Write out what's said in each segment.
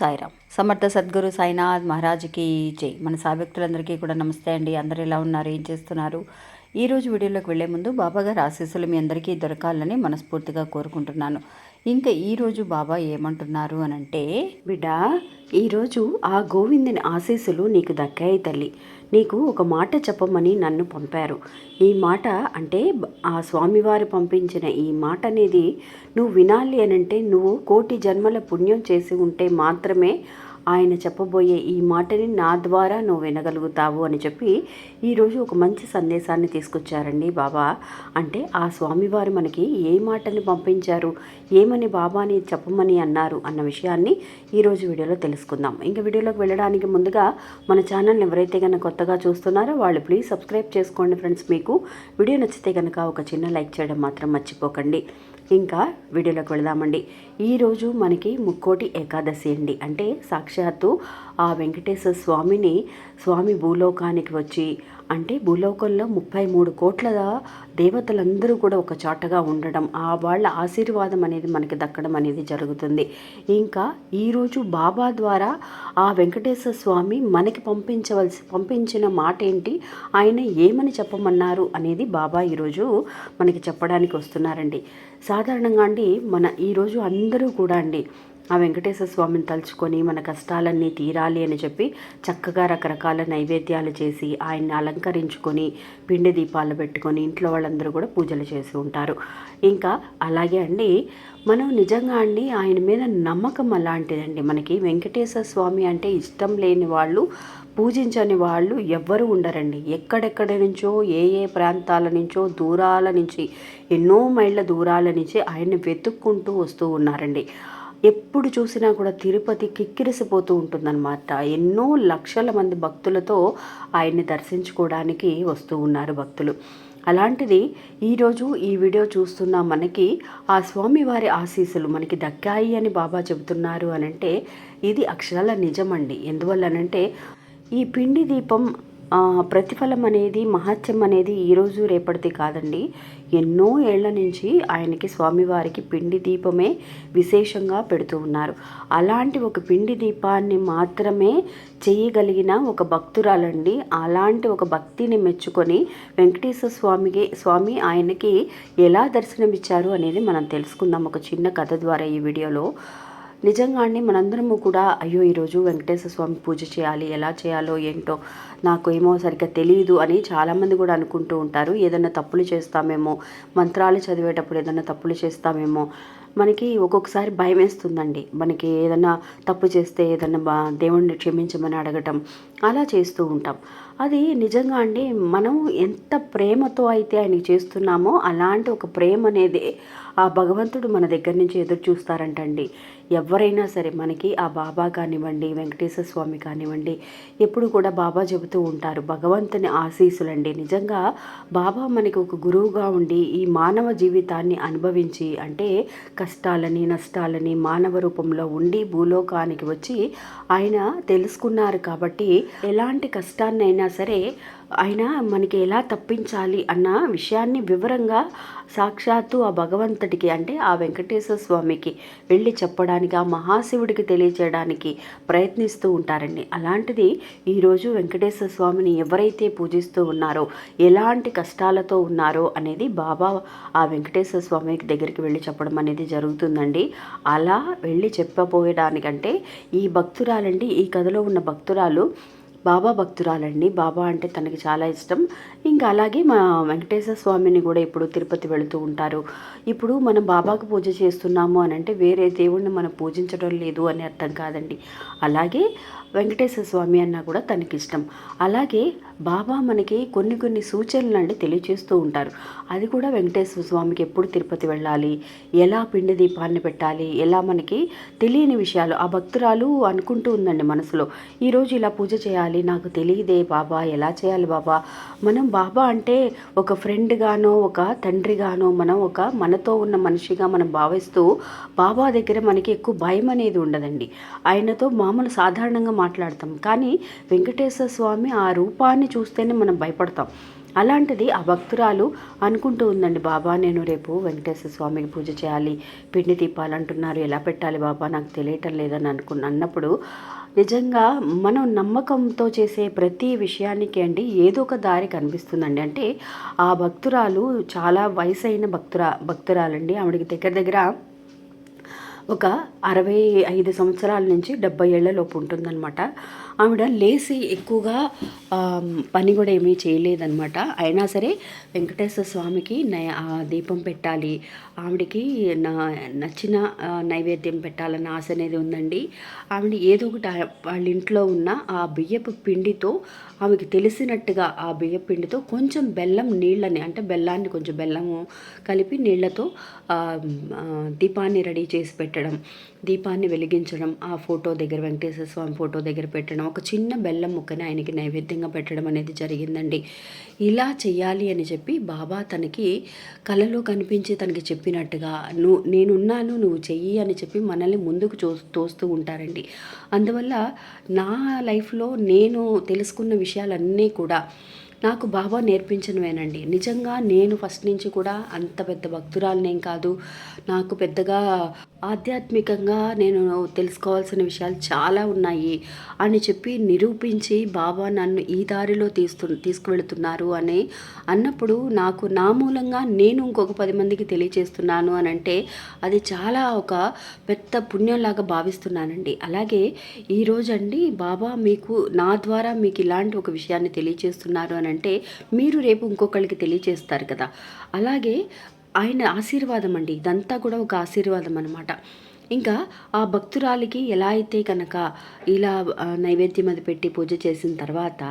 సాయిరామ్. సమర్థ సద్గురు సాయినాథ్ మహారాజ్కి జై. మన సాభక్తులందరికీ కూడా నమస్తే అండి. అందరూ ఎలా ఉన్నారు, ఏం చేస్తున్నారు? ఈరోజు వీడియోలోకి వెళ్లే ముందు బాబాగారు ఆశీస్సులు మీ అందరికీ దొరకాలని మనస్ఫూర్తిగా కోరుకుంటున్నాను. ఇంకా ఈరోజు బాబా ఏమంటున్నారు అనంటే, బిడ్డ, ఈరోజు ఆ గోవిందుని ఆశీస్సులు నీకు దక్కాయి తల్లి. నీకు ఒక మాట చెప్పమని నన్ను పంపారు. ఈ మాట అంటే ఆ స్వామివారు పంపించిన ఈ మాట అనేది నువ్వు వినాలి అనంటే నువ్వు కోటి జన్మల పుణ్యం చేసి ఉంటే మాత్రమే ఆయన చెప్పబోయే ఈ మాటని నా ద్వారా నువ్వు వినగలుగుతావు అని చెప్పి ఈరోజు ఒక మంచి సందేశాన్ని తీసుకొచ్చారండి బాబా. అంటే ఆ స్వామివారు మనకి ఏ మాటని పంపించారు, ఏమని బాబాని చెప్పమని అన్నారు అన్న విషయాన్ని ఈరోజు వీడియోలో తెలుసుకుందాం. ఇంకా వీడియోలోకి వెళ్ళడానికి ముందుగా మన ఛానల్ని ఎవరైతే కనుక కొత్తగా చూస్తున్నారో వాళ్ళు ప్లీజ్ సబ్స్క్రైబ్ చేసుకోండి ఫ్రెండ్స్. మీకు వీడియో నచ్చితే కనుక ఒక చిన్న లైక్ చేయడం మాత్రం మర్చిపోకండి. ఇంకా వీడియోలోకి వెళదామండి. ఈరోజు మనకి ముక్కోటి ఏకాదశి అండి. అంటే సాక్షాత్తు ఆ వెంకటేశ్వర స్వామి భూలోకానికి వచ్చి, అంటే భూలోకంలో 33 కోట్ల దేవతలందరూ కూడా ఒక చాటగా ఉండడం, ఆ వాళ్ళ ఆశీర్వాదం అనేది మనకి దక్కడం అనేది జరుగుతుంది. ఈరోజు బాబా ద్వారా ఆ వెంకటేశ్వర స్వామి మనకి పంపించిన మాట ఏంటి, ఆయన ఏమని చెప్పమన్నారు అనేది బాబా ఈరోజు మనకి చెప్పడానికి వస్తున్నారండి. సాధారణంగా అండి ఈరోజు అందరూ కూడా అండి ఆ వెంకటేశ్వర స్వామిని తలుచుకొని మన కష్టాలన్నీ తీరాలి అని చెప్పి చక్కగా రకరకాల నైవేద్యాలు చేసి ఆయన్ని అలంకరించుకొని పిండి దీపాలు పెట్టుకొని ఇంట్లో వాళ్ళందరూ కూడా పూజలు చేసి ఉంటారు. ఇంకా అలాగే అండి మనం నిజంగా అండి ఆయన మీద నమ్మకం అలాంటిదండి. మనకి వెంకటేశ్వర స్వామి అంటే ఇష్టం లేని వాళ్ళు, పూజించని వాళ్ళు ఎవ్వరూ ఉండరండి. ఎక్కడెక్కడి నుంచో ఏ ప్రాంతాల నుంచో దూరాల నుంచి, ఎన్నో మైళ్ళ దూరాల నుంచి ఆయన్ని వెతుక్కుంటూ వస్తూ ఉన్నారండి. ఎప్పుడు చూసినా కూడా తిరుపతి కిక్కిరిసిపోతూ ఉంటుందన్నమాట. ఎన్నో లక్షల మంది భక్తులతో ఆయన్ని దర్శించుకోవడానికి వస్తూ ఉన్నారు భక్తులు. అలాంటిది ఈరోజు ఈ వీడియో చూస్తున్న మనకి ఆ స్వామివారి ఆశీస్సులు మనకి దక్కాయి అని బాబా చెబుతున్నారు అనంటే ఇది అక్షరాల నిజమండి. ఎందువల్లనంటే ఈ పిండి దీపం ప్రతిఫలం అనేది, మహత్యం అనేది ఈరోజు రేపటిది కాదండి. ఎన్నో ఏళ్ల నుంచి ఆయనకి స్వామివారికి పిండి దీపమే విశేషంగా పెడుతూ ఉన్నారు. అలాంటి ఒక పిండి దీపాన్ని మాత్రమే చేయగలిగిన ఒక భక్తురాలండి. అలాంటి ఒక భక్తిని మెచ్చుకొని వెంకటేశ్వర స్వామి ఆయనకి ఎలా దర్శనమిచ్చారు అనేది మనం తెలుసుకుందాం ఒక చిన్న కథ ద్వారా ఈ వీడియోలో. నిజంగా అండి మనందరము కూడా అయ్యో ఈరోజు వెంకటేశ్వర స్వామి పూజ చేయాలి, ఎలా చేయాలో ఏంటో నాకు ఏమో సరిగ్గా తెలియదు అని చాలామంది కూడా అనుకుంటూ ఉంటారు. ఏదైనా తప్పులు చేస్తామేమో, మంత్రాలు చదివేటప్పుడు ఏదైనా తప్పులు చేస్తామేమో, మనకి ఒక్కొక్కసారి భయం వేస్తుందండి. మనకి ఏదైనా తప్పు చేస్తే ఏదైనా దేవుణ్ణి క్షమించమని అడగటం అలా చేస్తూ ఉంటాం. అది నిజంగా అండి మనం ఎంత ప్రేమతో అయితే ఆయనకి చేస్తున్నామో అలాంటి ఒక ప్రేమ అనేది ఆ భగవంతుడు మన దగ్గర నుంచి ఎదురు చూస్తారంటండి. ఎవరైనా సరే మనకి ఆ బాబా కానివ్వండి, వెంకటేశ్వర స్వామి కానివ్వండి, ఎప్పుడు కూడా బాబా చెబుతూ ఉంటారు భగవంతుని ఆశీస్సులండి. నిజంగా బాబా మనకి ఒక గురువుగా ఉండి ఈ మానవ జీవితాన్ని అనుభవించి, అంటే కష్టాలని నష్టాలని మానవ రూపంలో ఉండి భూలోకానికి వచ్చి ఆయన తెలుసుకున్నారు. కాబట్టి ఎలాంటి కష్టాన్నైనా సరే ఆయన మనకి ఎలా తప్పించాలి అన్న విషయాన్ని వివరంగా సాక్షాత్తు ఆ భగవంతుడికి, అంటే ఆ వెంకటేశ్వర స్వామికి వెళ్ళి చెప్పడానికి, ఆ మహాశివుడికి తెలియచేయడానికి ప్రయత్నిస్తూ ఉంటారండి. అలాంటిది ఈరోజు వెంకటేశ్వర స్వామిని ఎవరైతే పూజిస్తూ ఉన్నారో, ఎలాంటి కష్టాలతో ఉన్నారో అనేది బాబా ఆ వెంకటేశ్వర స్వామి దగ్గరికి వెళ్ళి చెప్పడం అనేది జరుగుతుందండి. అలా వెళ్ళి చెప్పబోయడానికంటే ఈ భక్తురాలండి, ఈ కథలో ఉన్న భక్తురాలు బాబా భక్తురాలండి. బాబా అంటే తనకి చాలా ఇష్టం. ఇంకా అలాగే మా వెంకటేశ్వర స్వామిని కూడా ఇప్పుడు తిరుపతి వెళుతూ ఉంటారు. ఇప్పుడు మనం బాబాకు పూజ చేస్తున్నాము అని అంటే వేరే దేవుణ్ణి మనం పూజించడం లేదు అని అర్థం కాదండి. అలాగే వెంకటేశ్వర స్వామి అన్నా కూడా తనకి ఇష్టం. అలాగే బాబా మనకి కొన్ని సూచనలు అండి తెలియచేస్తూ ఉంటారు. అది కూడా వెంకటేశ్వర స్వామికి ఎప్పుడు తిరుపతి వెళ్ళాలి, ఎలా పిండి దీపాన్ని పెట్టాలి, ఎలా మనకి తెలియని విషయాలు ఆ భక్తురాలు అనుకుంటూ ఉందండి మనసులో, ఈరోజు ఇలా పూజ చేయాలి, నాకు తెలియదే బాబా, ఎలా చేయాలి బాబా. మనం బాబా అంటే ఒక ఫ్రెండ్గానో ఒక తండ్రిగానో మనం మనతో ఉన్న మనిషిగా మనం భావిస్తూ బాబా దగ్గర మనకి ఎక్కువ భయం అనేది ఉండదండి. ఆయనతో మామూలు సాధారణంగా మాట్లాడతాం. కానీ వెంకటేశ్వర స్వామి ఆ రూపాన్ని చూస్తేనే మనం భయపడతాం. అలాంటిది ఆ భక్తురాలు అనుకుంటూ ఉందండి, బాబా నేను రేపు వెంకటేశ్వర స్వామికి పూజ చేయాలి, పిండి దీపాలంటున్నారు, ఎలా పెట్టాలి బాబా నాకు తెలియటం లేదని అన్నప్పుడు నిజంగా మనం నమ్మకంతో చేసే ప్రతి విషయానికి అండి ఏదో ఒక దారి కనిపిస్తుందండి. అంటే ఆ భక్తురాలు చాలా వయసైన భక్తురాలండి. ఆవిడకి దగ్గర దగ్గర ఒక 65 సంవత్సరాల నుంచి 70 ఏళ్ల లోపు ఉంటుందన్నమాట. ఆవిడ లేసి ఎక్కువగా పని కూడా ఏమీ చేయలేదన్నమాట. అయినా సరే వెంకటేశ్వర స్వామికి దీపం పెట్టాలి, ఆవిడకి నచ్చిన నైవేద్యం పెట్టాలన్న ఆశ అనేది ఉందండి. ఆవిడ ఏదో ఒకటి వాళ్ళ ఇంట్లో ఉన్న ఆ బియ్యపు పిండితో, ఆమెకి తెలిసినట్టుగా ఆ బియ్యపు పిండితో కొంచెం బెల్లం నీళ్ళని, అంటే బెల్లాన్ని కొంచెం బెల్లము కలిపి నీళ్లతో దీపాన్ని రెడీ చేసి పెట్టడం, దీపాన్ని వెలిగించడం, ఆ ఫోటో దగ్గర వెంకటేశ్వర స్వామి ఫోటో దగ్గర పెట్టడం, ఒక చిన్న బెల్లం ముక్కని ఆయనకి నైవేద్యంగా పెట్టడం అనేది జరిగిందండి. ఇలా చెయ్యాలి అని చెప్పి బాబా తనకి కలలో కనిపించి తనకి చెప్పినట్టుగా నేనున్నాను నువ్వు చెయ్యి అని చెప్పి మనల్ని ముందుకు తోస్తూ ఉంటారండి. అందువల్ల నా లైఫ్లో నేను తెలుసుకున్న విషయాలన్నీ కూడా నాకు బాబా నేర్పించినవేనండి. నిజంగా నేను ఫస్ట్ నుంచి కూడా అంత పెద్ద భక్తురాలనేం కాదు. నాకు పెద్దగా ఆధ్యాత్మికంగా నేను తెలుసుకోవాల్సిన విషయాలు చాలా ఉన్నాయి అని చెప్పి నిరూపించి బాబా నన్ను ఈ దారిలో తీసుకువెళుతున్నారు అని అన్నప్పుడు, నాకు నా మూలంగా నేను ఇంకొక 10 మందికి తెలియచేస్తున్నాను అని అంటే అది చాలా ఒక పెద్ద పుణ్యంలాగా భావిస్తున్నానండి. అలాగే ఈరోజండి బాబా మీకు నా ద్వారా మీకు ఇలాంటి ఒక విషయాన్ని తెలియచేస్తున్నారు అని అంటే మీరు రేపు ఇంకొకళ్ళకి తెలియచేస్తారు కదా. అలాగే ఆయన ఆశీర్వాదం అండి, ఇదంతా కూడా ఒక ఆశీర్వాదం అనమాట. ఇంకా ఆ భక్తురాలికి ఎలా అయితే కనుక ఇలా నైవేద్యం అది పెట్టి పూజ చేసిన తర్వాత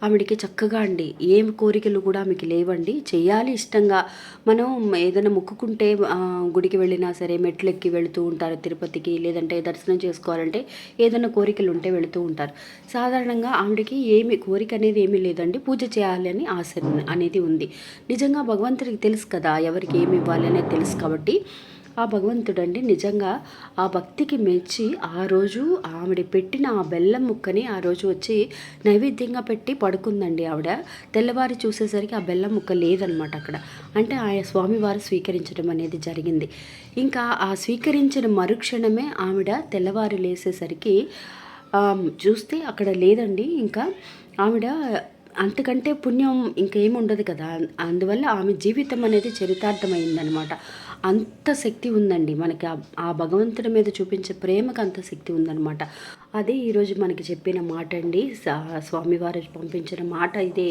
ఆవిడికి చక్కగా అండి ఏం కోరికలు కూడా ఆమెకి లేవండి. చెయ్యాలి ఇష్టంగా. మనం ఏదైనా మొక్కుకుంటే గుడికి వెళ్ళినా సరే మెట్లు ఎక్కి వెళుతూ ఉంటారు తిరుపతికి, లేదంటే దర్శనం చేసుకోవాలంటే ఏదైనా కోరికలు ఉంటే వెళుతూ ఉంటారు. సాధారణంగా ఆవిడకి ఏమి కోరిక అనేది ఏమీ లేదండి, పూజ చేయాలి అని ఆశ అనేది ఉంది. నిజంగా భగవంతుడికి తెలుసు కదా ఎవరికి ఏమి ఇవ్వాలి అనేది తెలుసు. కాబట్టి ఆ భగవంతుడండి నిజంగా ఆ భక్తికి మెచ్చి ఆ రోజు ఆవిడ పెట్టిన ఆ బెల్లం ముక్కని ఆ రోజు వచ్చి నైవేద్యంగా పెట్టి పడుకుందండి ఆవిడ. తెల్లవారి చూసేసరికి ఆ బెల్లం ముక్క లేదనమాట అక్కడ. అంటే ఆ స్వామివారు స్వీకరించడం అనేది జరిగింది. ఇంకా ఆ స్వీకరించిన మరుక్షణమే ఆవిడ తెల్లవారి లేసేసరికి చూస్తే అక్కడ లేదండి. ఇంకా ఆవిడ అంతకంటే పుణ్యం ఇంకేముండదు కదా. అందువల్ల ఆమె జీవితం అనేది చరితార్థమైందనమాట. అంత శక్తి ఉందండి మనకి, ఆ భగవంతుడి మీద చూపించే ప్రేమకు అంత శక్తి ఉందనమాట. అదే ఈరోజు మనకి చెప్పిన మాట అండి, స్వామివారు పంపించిన మాట ఇదే.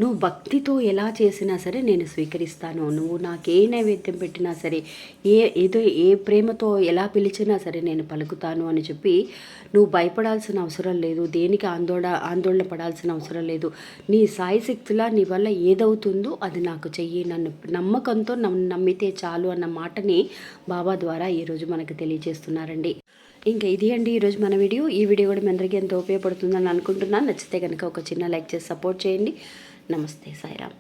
నువ్వు భక్తితో ఎలా చేసినా సరే నేను స్వీకరిస్తాను, నువ్వు నాకు ఏ నైవేద్యం పెట్టినా సరే, ఏ ప్రేమతో ఎలా పిలిచినా సరే నేను పలుకుతాను అని చెప్పి, నువ్వు భయపడాల్సిన అవసరం లేదు, దేనికి ఆందోళన పడాల్సిన అవసరం లేదు. నీ సాయి శక్తులా నీ వల్ల ఏదవుతుందో అది నాకు చెయ్యి, నన్ను నమ్మకంతో నమ్మితే చాలు అన్న మాటని బాబా ద్వారా ఈరోజు మనకు తెలియజేస్తున్నారండి. ఇంకా ఇది అండి ఈరోజు మన వీడియో. ఈ వీడియో కూడా మీ అందరికీ ఎంతో ఉపయోగపడుతుందని అనుకుంటున్నాను. నచ్చితే కనుక ఒక చిన్న లైక్ చేసి సపోర్ట్ చేయండి. నమస్తే సాయిరామ్.